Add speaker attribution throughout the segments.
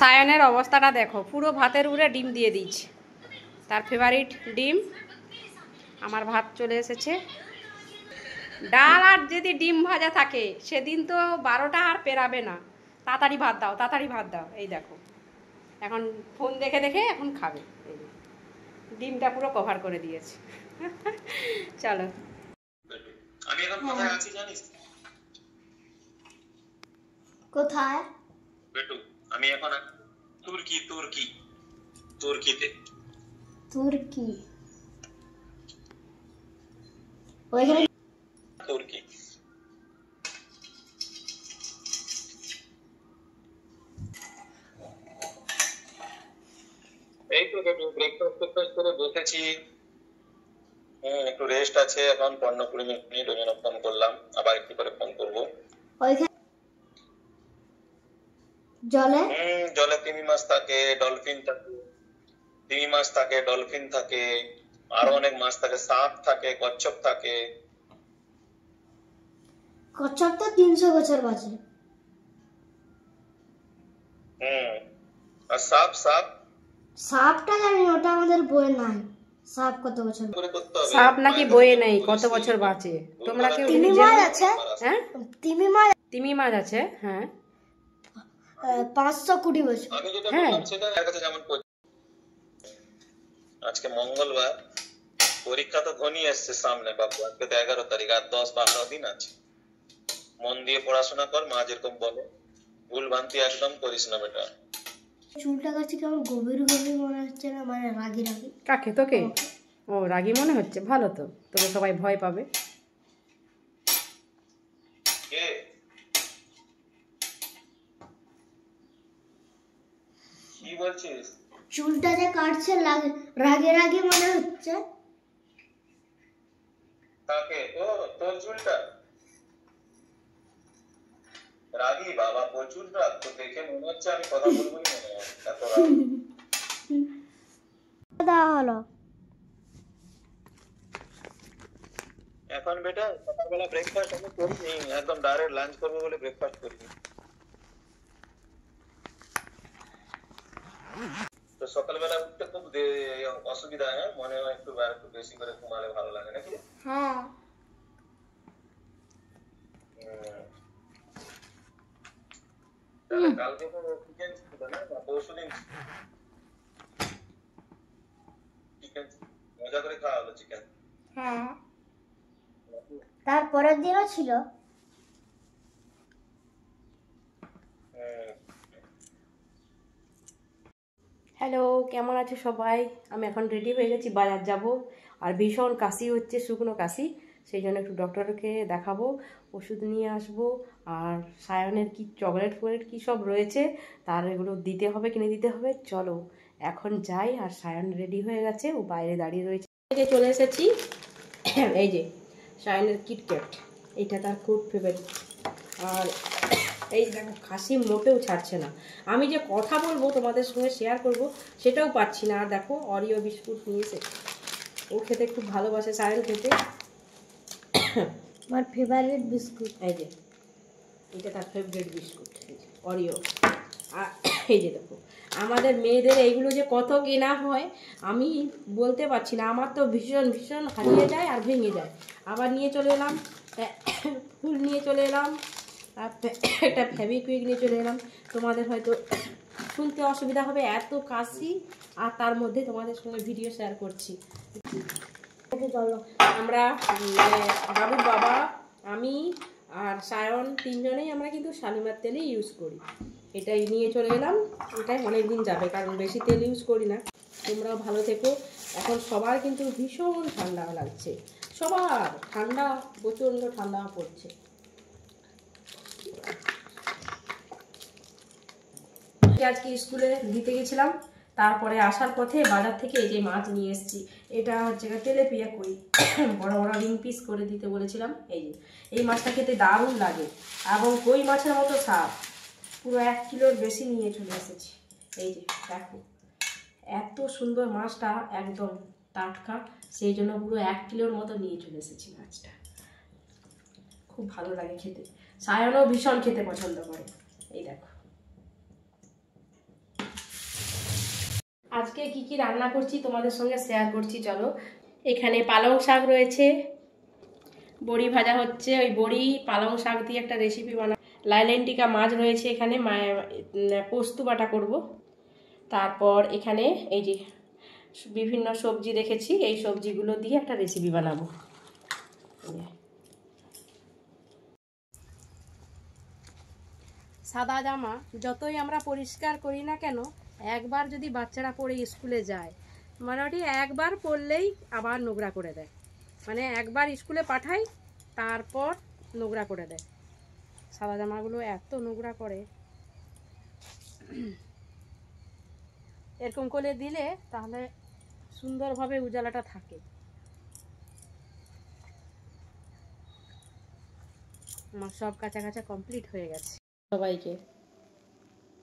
Speaker 1: সায়নের অবস্থাটা দেখো, পুরো ভাতের উপরে ডিম দিয়ে দিয়েছি, তার ফেভারিট ডিম। আমার ভাত চলে এসেছে। ডাল আর যদি ডিম ভাজা থাকে সেদিন তো 12টা আর পেরাবে না। তাড়াতাড়ি ভাত দাও, তাড়াতাড়ি ভাত দাও। এই দেখো এখন ফোন দেখে দেখে এখন খাবে। এই ডিমটা পুরো কভার করে দিয়েছে। চলো,
Speaker 2: আমি এখন কোথায় আছি জানিস?
Speaker 3: কোথায়?
Speaker 2: বেটু, আমি এখন তুর্কিতে।
Speaker 3: তুর্কি? ওইখানে
Speaker 2: তুর্কি। এই তো ব্রেকফাস্ট করে বসেছি। একটু রেস্ট আছে এখন 15-20 মিনিট, ওই জন্য ফোন করলাম। আবার একটু করে ফোন করবো।
Speaker 3: ওইখানে জলে
Speaker 2: তিমি মাছ থাকে, ডলফিন থাকে, আরো অনেক মাছ থাকে, সাপ থাকে, কচ্ছপ থাকে।
Speaker 3: কচ্ছপ তো 300 বছর বাঁচে।
Speaker 2: আর সাপটা
Speaker 3: জানি, ওটা আমাদের বইয়ে নাই। সাপ কত বছর?
Speaker 1: সাপ নাকি বইয়ে নেই কত বছর বাঁচে? তোমরা কেউ
Speaker 3: তিমি মাছ আছে?
Speaker 1: হ্যাঁ, তিমি মাছ আছে। হ্যাঁ,
Speaker 3: 520 বছর।
Speaker 2: আমি যেটা বললাম সেটা এর কাছে যেমন। আজকে মঙ্গলবার, পরীক্ষা তো ঘনিয়ে আসছে সামনে বাবু। আজকে তো 11 তারিখ, আর 10-12 দিন আছে। মন দিয়ে পড়াশোনা কর, মা যেরকম বলে। ভুল ভ্রান্তি একদম করিস না বেটা।
Speaker 3: চুলটা কাছে কেমন গভীর গভীর মনে হচ্ছে না? মানে রাগি রাগি।
Speaker 1: কাকে? তোকে? ও, রাগি মনে হচ্ছে? ভালো তো, তোকে সবাই ভয় পাবে।
Speaker 2: কে? কি বলছিস?
Speaker 3: চুলটা যে কাটছে রাগে রাগে মনে হচ্ছে।
Speaker 2: কাকে? তোর চুলটা রাগি? বাবা প্রচুর রাগ তো, দেখে মনে হচ্ছে আমি কথা বলবোই মনে হয়, এত রাগ।
Speaker 3: হলো
Speaker 2: এখন বেটা সকালবেলা ব্রেকফাস্ট আমি করিনি, একদম ডাইরেক্ট লাঞ্চ করবো বলে ব্রেকফাস্ট করিনি। তো সকালবেলা উঠতে খুব অসুবিধা, হ্যাঁ মনে হয় একটু বেশি করে ঘুমালে ভালো লাগে নাকি?
Speaker 3: হ্যাঁ।
Speaker 2: কালকে তো চিকেন ছিল না, পরশুদিন চিকেন মজা করে খাওয়া হলো চিকেন।
Speaker 3: হ্যাঁ, তারপরের দিনও ছিল।
Speaker 1: হ্যালো, কেমন আছে সবাই? আমি এখন রেডি হয়ে গেছি, বাজার যাব। আর ভীষণ কাশি হচ্ছে, শুকনো কাশি। সেই জন্য একটু ডক্টরকে দেখাবো, ওষুধ নিয়ে আসবো। আর সায়নের কি চকলেট ফকলেট কী সব রয়েছে, তার এগুলো দিতে হবে, কিনে দিতে হবে। চলো এখন যাই। আর সায়ন রেডি হয়ে গেছে, ও বাইরে দাঁড়িয়ে রয়েছে। এই যে চলে এসেছি, এই যে সায়নের কিটক্যাট, এটা তার খুব ফেভারিট। আর এই দেখো, খাসি মোটেও ছাড়ছে না। আমি যে কথা বলবো তোমাদের সঙ্গে শেয়ার করব সেটাও পাচ্ছি না। আর দেখো অরিও বিস্কুট নিয়েছে, ও খেতে খুব ভালোবাসে সায়ন খেতে।
Speaker 3: আমার ফেভারিট বিস্কুট।
Speaker 1: এই যে এটা তার ফেভারিট বিস্কুট, অরিও। আর এই যে দেখো, আমাদের মেয়েদের এইগুলো যে কত কেনা হয় আমি বলতে পারছি না। আমার তো ভীষণ ভীষণ হারিয়ে যায় আর ভেঙে যায়। আবার নিয়ে চলে এলাম ফুল, নিয়ে চলে এলাম আর একটা ফেভিকুইক নিয়ে চলে এলাম। তোমাদের হয়তো শুনতে অসুবিধা হবে, এত কাশি, আর তার মধ্যে তোমাদের সঙ্গে ভিডিও শেয়ার করছি। আমরা বাবুর বাবা, আমি আর সায়ন তিনজনেই আমরা কিন্তু শালিমার তেলই ইউজ করি। এটাই নিয়ে চলে এলাম, এটাই অনেক দিন যাবে, কারণ বেশি তেল ইউজ করি না। তোমরাও ভালো থেকো। এখন সবার কিন্তু ভীষণ ঠান্ডা লাগছে, সবার ঠান্ডা, প্রচণ্ড ঠান্ডা পড়ছে। আজকে স্কুলে দিতে গেছিলাম, তারপরে আসার পথে বাজার থেকে এই যে মাছ নিয়ে এসেছি। এটা হচ্ছে তেলেপিয়া কই, বড় বড় রিং পিস করে দিতে বলেছিলাম। এই যে এই মাছটা খেতে দারুণ লাগে, এবং কই মাছের মতো স্বাদ। পুরো 1 কিলোর বেশি নিয়ে চলে এসেছি। এই যে দেখো, এত সুন্দর মাছটা, একদম টাটকা, সেই জন্য পুরো 1 কিলোর মতো নিয়ে চলে এসেছি মাছটা। খুব ভালো লাগে খেতে, সায়নও ভীষণ খেতে পছন্দ করে। এই দেখো, আজকে কি কি রান্না করছি তোমাদের সঙ্গে শেয়ার করছি, চলো। এখানে পালং শাক রয়েছে, বড়ি ভাজা হচ্ছে, ওই বড়ি পালং শাক দিয়ে একটা রেসিপি বানা। লাইলেন্টিকা মাছ রয়েছে এখানে, পোস্ত বাটা করব। তারপর এখানে এই যে বিভিন্ন সবজি রেখেছি, এই সবজিগুলো দিয়ে একটা রেসিপি বানাবো। সাদা জামা যতই আমরা পরিষ্কার করি না কেন, একবার যদি বাচ্চারা পরে স্কুলে যায়, মোটামুটি একবার পরলেই আবার নোংরা করে দেয়। মানে একবার স্কুলে পাঠাই, তারপর নোংরা করে দেয়। সাদা জামাগুলো এত নোংরা করে, এরকম করে দিলে তাহলে সুন্দরভাবে উজালাটা থাকে। আমার সব কাঁচা কাঁচা কমপ্লিট হয়ে গেছে। সবাইকে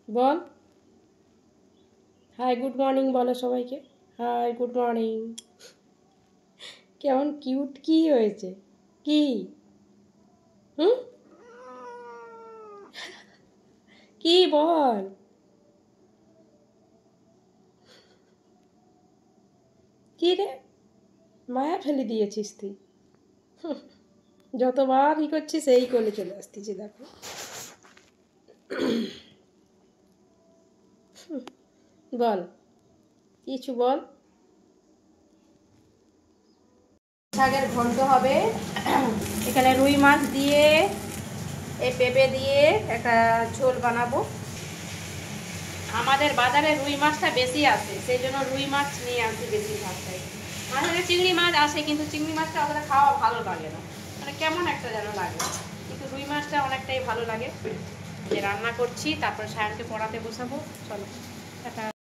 Speaker 1: বল হাই গুড মর্নিং, বলো সবাইকে হাই গুড মর্নিং। কেমন কিউট কি হয়েছে কি? কি বল? কি রে, মায়া ফেলে দিয়েছিস তুই? যতবার ই করছিস এই কোলে চলে আসতেছি, দেখো। বল কিছু বল। শাকের ঘন্ট হবে, এখানে রুই মাছ দিয়ে এই পেঁপে দিয়ে একটা ঝোল বানাবো। আমাদের বাজারে রুই মাছটা বেশি আসে, সেই জন্য রুই মাছ নিয়ে আসি বেশি ভাবটাই। মাঝে চিংড়ি মাছ আসে, কিন্তু চিংড়ি মাছটা অতটা খাওয়া ভালো লাগে না, মানে কেমন একটা যেন লাগে। কিন্তু রুই মাছটা অনেকটাই ভালো লাগে। যে রান্না করছি, তারপর সায়নকে পড়াতে বসাবো, চলো।